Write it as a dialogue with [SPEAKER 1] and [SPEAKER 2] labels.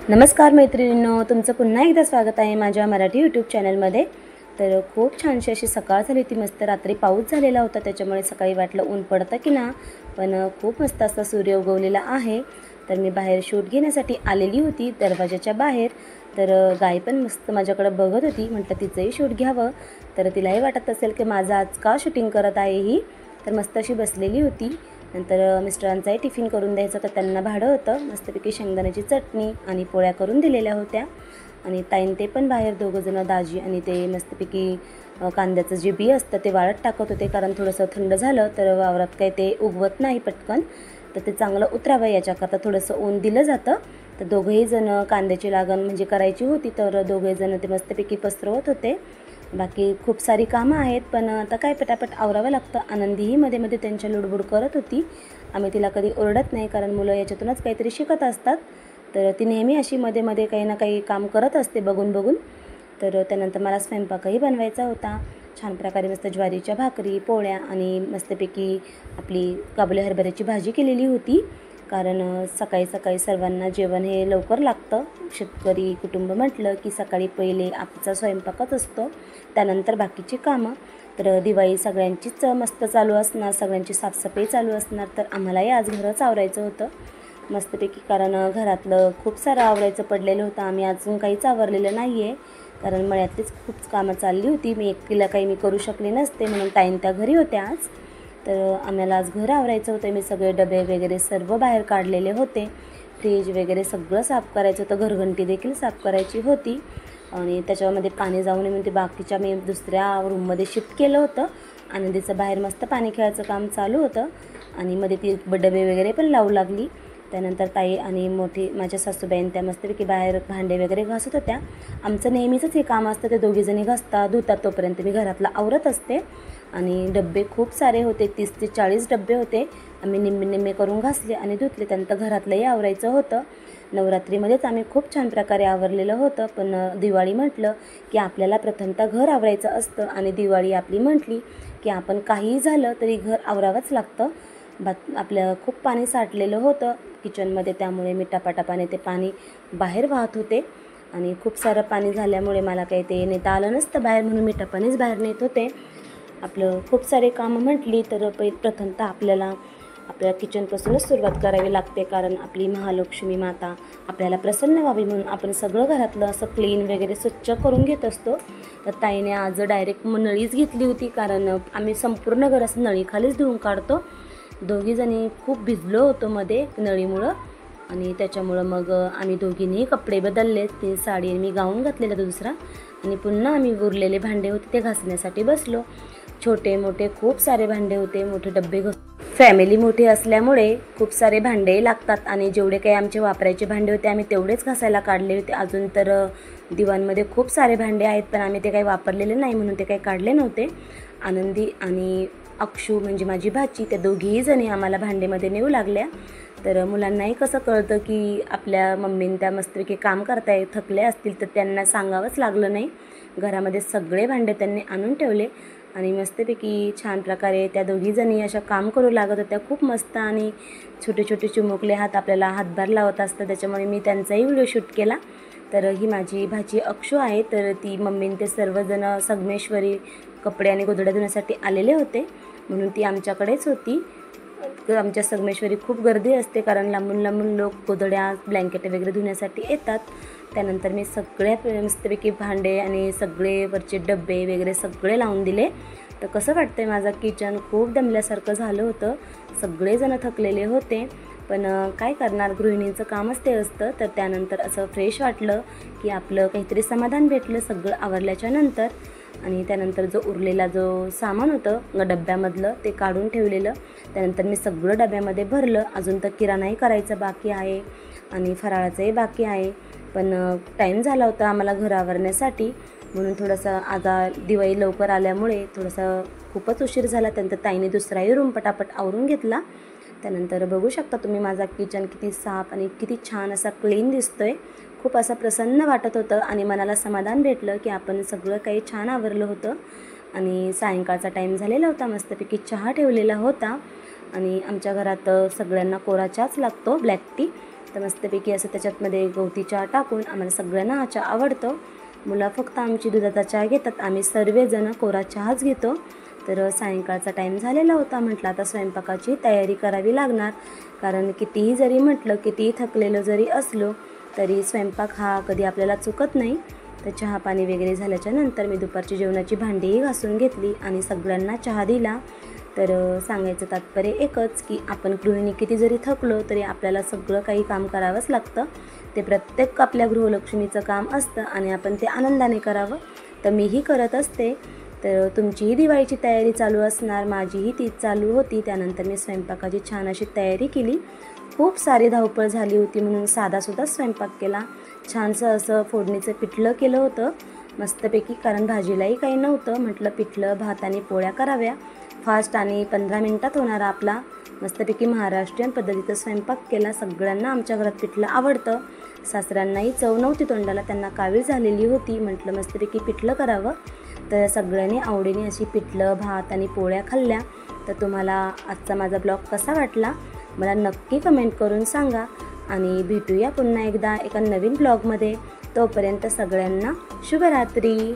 [SPEAKER 1] नमस्कार मैत्रिणींनो, तुमचं पुन्हा एकदा स्वागत आहे माझ्या मराठी यूट्यूब चॅनलमध्ये। तर खूप छानशी अशी सकाळ झाली होती, मस्त रात्री पाऊस झालेला होता, त्याच्यामुळे सकाळी वाटलं ऊन पडतं की ना, पण खूप मस्त असा सूर्य उगवलेला आहे। तर मी बाहेर शूट घेण्यासाठी आलेली होती दरवाजाच्या बाहेर। तर गाय पण मस्त माझ्याकडे बघत होती, म्हटलं तिचंही शूट घ्यावं। तर तिलाही वाटत असेल की माझं आज का शूटिंग करत आहे ही, तर मस्त अशी बसलेली होती। नंतर मिस्टरांचाही टिफिन करून द्यायचं होतं, त्यांना भाडं होतं। मस्तपैकी शेंगदाण्याची चटणी आणि पोळ्या करून दिलेल्या होत्या। आणि ताईन ते पण बाहेर दोघंजणं, दाजी आणि ते मस्तपैकी कांद्याचं जे बी असतं ते वाळत टाकत होते, कारण थोडंसं थंड झालं तर वावरात काही ते उगवत नाही पटकन, तर ते चांगलं उतरावं याच्याकरता थोडंसं ऊन दिलं जातं। तर दोघेही जण कांद्याची लागण म्हणजे करायची होती, तर दोघे जण ते मस्तपैकी पसरवत होते। बाकी खूप सारी कामं आहेत, पण आता काय पटापट आवरावं लागतं। आनंदीही मध्ये मध्ये त्यांच्या लुडबुड करत होती। आम्ही तिला कधी ओरडत नाही, कारण मुलं याच्यातूनच काहीतरी शिकत असतात। तर ती नेहमी अशी मध्ये मध्ये काही ना काही काम करत असते बघून बघून। तर त्यानंतर मला स्वयंपाकही बनवायचा होता। छान प्रकारे मस्त ज्वारीच्या भाकरी, पोळ्या आणि मस्तपैकी आपली काबुली हरभऱ्याची भाजी केलेली होती, कारण सकाळी सकाळी सर्वांना जेवण हे लवकर लागतं। शेतकरी कुटुंब म्हटलं की सकाळी पहिले आजचा स्वयंपाकच असतो, त्यानंतर बाकीची कामं। तर दिवाळी सगळ्यांचीच मस्त चालू असणार, सगळ्यांची साफसफाई चालू असणार। तर आम्हालाही आज घरच आवरायचं होतं मस्तपैकी, कारण घरातलं खूप सारं आवरायचं पडलेलं होतं। आम्ही अजून काहीच आवरलेलं नाही आहे, कारण मळ्यातलीच खूप कामं चालली होती। मी एकटीला काही करू शकले नसते, म्हणून ताईन त्या घरी होत्या आज। तर आम्हाला आज घर आवरायचं होतं। मी सगळे डबे वगैरे सर्व बाहेर काढलेले होते, फ्रीज वगैरे सगळं साफ करायचं होतं, घरघंटी देखील साफ करायची होती। आणि त्याच्यामध्ये पाणी जाऊ नये म्हणून ते बाकीच्या मी दुसऱ्या रूममध्ये शिफ्ट केलं होतं। आनंदीचं बाहेर मस्त पाणी खेळायचं काम चालू होतं, आणि मध्ये ती डबे वगैरे पण लावू लागली। त्यानंतर ताई आणि मोठी माझ्या सासूबाईन त्या मस्तपैकी बाहेर भांडे वगैरे घासत होत्या। आमचं नेहमीचंच हे काम असतं, ते दोघीजणी घासतात धुतात, तोपर्यंत मी घरातलं आवरत असते। आणि डबे खूप सारे होते, 30 ते 40 डबे होते। आम्ही निम्मे निम्मे करून घासले आणि धुतले। त्यानंतर घरातलंही आवरायचं होतं। नवरात्रीमध्येच आम्ही खूप छान प्रकारे आवरलेलं होतं, पण दिवाळी म्हटलं की आपल्याला प्रथमतः घर आवरायचं असतं, आणि दिवाळी आपली म्हटली की आपण काहीही झालं तरी घर आवरावंच लागतं। आपलं खूप पाणी साठलेलं होतं किचनमध्ये, त्यामुळे मी टपाटपाने ते पाणी बाहेर वाहत होते। आणि खूप सारं पाणी झाल्यामुळे मला काही ते नेता आलं नसतं बाहेर, म्हणून मी टपानेच बाहेर नेत होते। आपलं खूप सारे कामं म्हटली तर प्रथमतः आपल्याला आपल्या किचनपासूनच सुरुवात करावी लागते, कारण आपली महालक्ष्मी माता आपल्याला प्रसन्न व्हावी म्हणून आपण सगळं घरातलं असं क्लीन वगैरे स्वच्छ करून घेत असतो। तर ताईने आज डायरेक्ट नळीच घेतली होती, कारण आम्ही संपूर्ण घर असं नळीखालीच धुवून काढतो। दोघीजणी खूप भिजलो होतो मध्ये नळीमुळं, आणि त्याच्यामुळं मग आम्ही दोघींनी कपडे बदलले, ती साडी मी गाऊन घातलेला दुसरा, आणि पुन्हा आम्ही उरलेले भांडे होते ते घासण्यासाठी बसलो। छोटे मोठे खूप सारे भांडे होते, मोठे डब्बे फॅमिली मोठी असल्यामुळे खूप सारे भांडे लागतात, आणि जेवढे काही आमचे वापरायचे भांडे होते आम्ही तेवढेच घासायला काढले होते। अजून तर दिवाणमध्ये खूप सारे भांडे आहेत, पण आम्ही ते काही वापरलेले नाही म्हणून ते काही काढले नव्हते। आनंदी आणि अक्षू म्हणजे माझी भाची, त्या दोघीही जणी आम्हाला भांडेमध्ये नेऊ लागल्या। तर मुलांनाही कसं कळतं की आपल्या मम्मीने त्या मस्तपैकी काम करताय, थकले असतील तर त्यांना सांगावंच लागलं नाही। घरामध्ये सगळे भांडे त्यांनी आणून ठेवले, आणि मस्तपैकी छान प्रकारे त्या दोघीजणी अशा काम करू लागत होत्या खूप मस्त। आणि छोटे छोटे चिमुकले हात आपल्याला हातभार लावत असतात, त्याच्यामुळे मी त्यांचाही व्हिडिओ शूट केला। तर ही माझी भाची अक्षू आहे, तर ती मम्मीने ते सर्वजण संगमेश्वरी कपडे आणि गोधड्या धुण्यासाठी आलेले होते, म्हणून ती आमच्याकडेच होती। आमच्या संगमेश्वरी खूप गर्दी असते, कारण लांबून लांबून लोक गोधड्या ब्लँकेट वगैरे धुण्यासाठी येतात। त्यानंतर मी सगळ्या मस्तपैकी भांडे आणि सगळे वरचे डबे वगैरे सगळे लावून दिले। तर कसं वाटतंय माझं किचन, खूप दमल्यासारखं झालं होतं, सगळेजण थकलेले होते, पण काय करणार, गृहिणींचं कामच ते असतं। तर त्यानंतर असं फ्रेश वाटलं की आपलं काहीतरी समाधान भेटलं सगळं आवरल्याच्या नंतर। आणि त्यानंतर जो उरलेला जो सामान होतं डब्यामधलं ते काढून ठेवलेलं, त्यानंतर मी सगळं डब्यामध्ये भरलं। अजून तर किराणाही करायचं बाकी आहे, आणि फराळाचंही बाकी आहे, पण टाईम झाला होता आम्हाला घर आवरण्यासाठी, म्हणून थोडंसं आता दिवाळी लवकर आल्यामुळे थोडंसं खूपच उशीर झाला। त्यानंतर ताईने दुसराही रूम पटापट आवरून घेतला। त्यानंतर बघू शकता तुम्ही माझा किचन किती साफ आणि किती छान असा क्लीन दिसतोय। खूप असं प्रसन्न वाटत होतं, आणि मनाला समाधान भेटलं की आपण सगळं काही छान आवरलं होतं। आणि सायंकाळचा टाईम झालेला होता, मस्तपैकी चहा ठेवलेला होता, आणि आमच्या घरात सगळ्यांना कोरा चहाच लागतो, ब्लॅक टी। तर मस्तपैकी असं त्याच्यातमध्ये गवती चहा टाकून आम्हाला सगळ्यांना हा चहा आवडतो. मुलं फक्त आमची दुधाचा चहा घेतात, आम्ही सर्वजण कोरा चहाच घेतो. तर सायंकाळचा टाईम झालेला होता. म्हटलं आता स्वयंपाकाची तयारी करावी लागणार, कारण कितीही जरी म्हटलं, कितीही थकलेलं जरी असलो तरी स्वयंपाक हा कधी आपल्याला चुकत नाही. तर चहा पाणी वगैरे झाल्याच्या नंतर मी दुपारची जेवणाची भांडीही घासून घेतली आणि सगळ्यांना चहा दिला. तर सांगायचं तात्पर्य एकच की आपण गृहिणी किती जरी थकलो तरी आपल्याला सगळं काही काम करावंच लागतं. ते प्रत्येक आपल्या गृहलक्ष्मीचं काम असतं आणि आपण ते आनंदाने करावं. तर मीही करत असते. तर तुमचीही दिवाळीची तयारी चालू असणार, माझीही तीच चालू होती. त्यानंतर मी स्वयंपाकाची छान अशी तयारी केली. खूप सारी धावपळ झाली होती म्हणून साधासुद्धा स्वयंपाक केला. छानसं असं फोडणीचं पिठलं केलं होतं मस्तपैकी, कारण भाजीलाही काही नव्हतं. म्हटलं पिठलं, भात आणि पोळ्या कराव्या. फास्ट आणि 15 मिनटात होणारा आपला मस्तपैकी महाराष्ट्रीयन पद्धतीचा स्वयंपाक केला. सगळ्यांना आमच्या घरात पिठलं आवडतं. सासऱ्यांनाही चव नव्हती तोंडाला, त्यांना कावीळ झालेली होती. म्हटलं मस्तपैकी पिठलं करावं. तर सगळ्यांनी आवडीने अशी पिठलं, भात आणि पोळ्या खाल्ल्या. तर तुम्हाला आजचा माझा ब्लॉग कसा वाटला मला नक्की कमेंट करून सांगा आणि भेटूया पुन्हा एकदा एका नवीन ब्लॉगमध्ये. तोपर्यंत सगळ्यांना शुभरात्री.